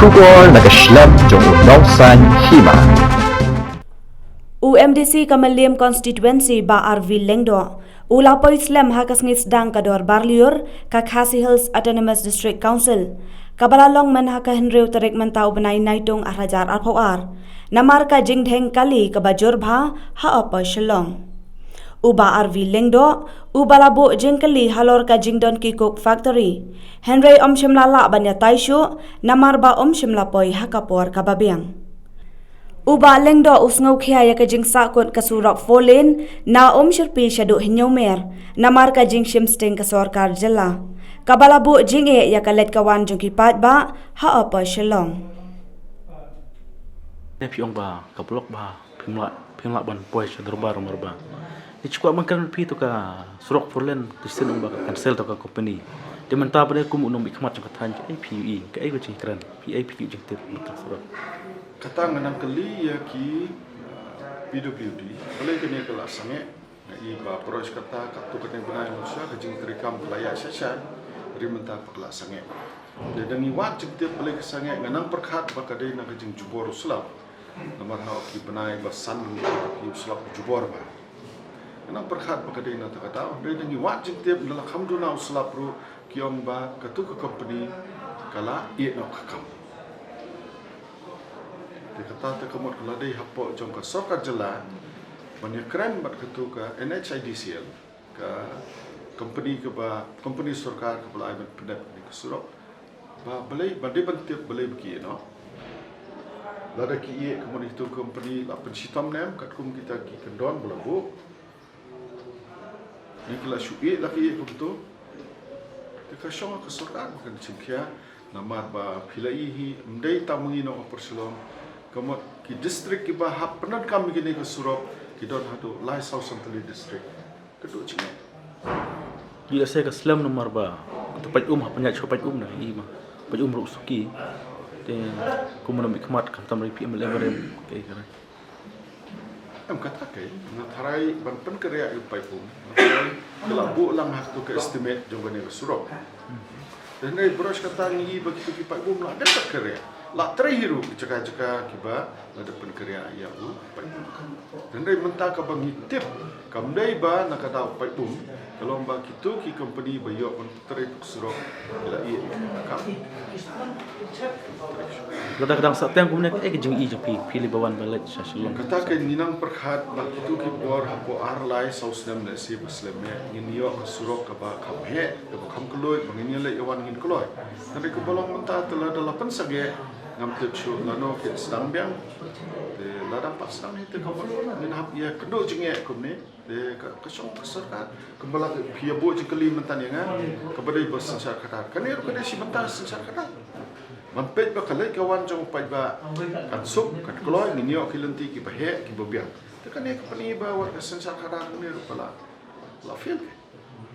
Tugor nagaslab jong unongsan hima. UMDC Kamaliam constituency ba RV Lengdo Ulapo Islam hakas ngis dang kador Barliur ka Khasi Hills Autonomous District Council kabalalong man haka henreu tarik mentau benai naitung arajar arpoar namar ka jingdheng kali ka bajur bha ha apa shalong Uba RV Lengdo ubalabo jengkali halor ka jingdon ki cook factory Henry shimla la banya taishu namar ba shimla poi hakapor kababiang Uba Lengdo usngau khia ya ka jing sakut ka surok folen na shirpi shadu hinyomer namar ka jing shimsteng ka sarkar jilla kabalabu jinge ya ka let kawan jong ki pat ba ha apa shalong Piong ba kablok ba pimla ban poi shadurbar marba ni chukwa mangkan pi to ka surok folen tusin ba cancel to ka company de manta pada kum unom ikmat jong kathan ka PUE ka ai gchi kran PIP jong tet mata surok kata nganam kali ya ki PWD oleh kini kelas sange na i ba pros kata katu kene benai musa ke jing terikam pelaya sesat rimenta kelas sange de dangi wat jing te oleh sange nganam perkhat ba kadai na ke jing jubor sulap nomor ha ki benai ba san ki sulap jubor ba nganam perkhat ba kadai na ta kata de dangi wat jing te alhamdulillah sulap ru kiom ba katu ke company kala i no kakam kata kemud keladai hapok jong ka sorkat jela banyak keren bat ketu ka NHIDCL ka company sorkar ke bala aibat pendat ni ke surok ba balai badai bantip balai beki no lada ki ye kemud itu company la pensitam nem kat kum kita ki kendon belabu ni kala syu'i la ki ye kum tu ka syong ke sorkar bukan cingkia namar ba pilai hi mdai tamungi no perselom Kemudian ki distrik ki bah penat kami kini ke Surop ki don hatu lai South Central district kedua cingnya dia saya ke slam nomor ba tempat penyak chopat na i ma pat rusuki te kumunam ikmat kam tamri pi MLM kai kara em kata kai na tharai ban pen kerja upai pun kelabu lang hak tu ke estimate jong ke Surop dan ai bros kata ngi begitu ki pai bum la dapat kerja la terhiru ceka-ceka kiba la depan kerja ya u pai dan dai mentah ka bang tip kam dai ba na kata pai bum kalau ba kitu ki company ba yo kon terip surok la i kam kadang-kadang sateng kumne ke jing i jepi pilih bawan balet sasulong kata ke ninang perkhat ba kitu ki bor hapo ar lai sausnem le si basleme ngin yo surok ka ba kam he ka kam kloi bangin le yawan ngin kloi tapi ko bolong mentah telah dalapan sage ngam tip shu lano ke sedang biang de ladang pas sedang itu kamu ngin hap ya kedo jinge kumne de ka song serkat kembala ke pia bo jikeli mentan yang kepada bos sensar kata kan ir kada si mentan sensar kata mampet ba kalai kawan jong pai ba kan sup kan kloi ngin yo kilenti ki bahe ki bobiang tekan ya kapani ba wa sensar kata ni rupala la fil